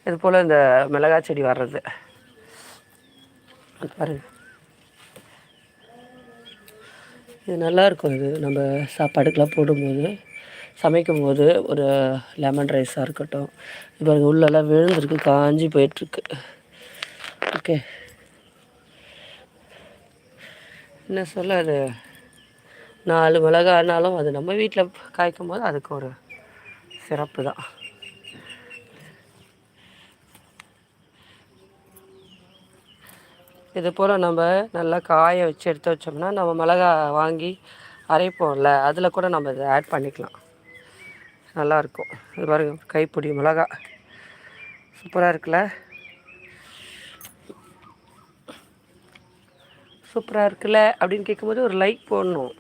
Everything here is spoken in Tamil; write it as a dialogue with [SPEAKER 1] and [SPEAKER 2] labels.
[SPEAKER 1] இது போல் இந்த மிளகாய் செடி வர்றது பாருங்கள். இது நல்லாயிருக்கும். இது நம்ம சாப்பாடுக்கெலாம் போடும்போது, சமைக்கும்போது ஒரு லெமன் ரைஸாக இருக்கட்டும். இப்போ அது உள்ளெல்லாம் விழுந்துருக்கு, காஞ்சி போயிட்டுருக்கு. ஓகே, என்ன சொல்ல, அது 4 மிளகானாலும் அது நம்ம வீட்டில் காய்க்கும் போது அதுக்கு ஒரு சிறப்பு தான். இது போல் நம்ம நல்லா காய வச்சு எடுத்து வச்சோம்னா, நம்ம மிளகா வாங்கி அரைப்போம்ல, அதில் கூட நம்ம இதை ஆட் பண்ணிக்கலாம். நல்லாயிருக்கும். இது பாருங்கள், கைப்பிடி மிளகா சூப்பராக இருக்குல்ல? சூப்பராக இருக்குல்ல அப்படின்னு கேட்கும்போது ஒரு லைக் போடணும்.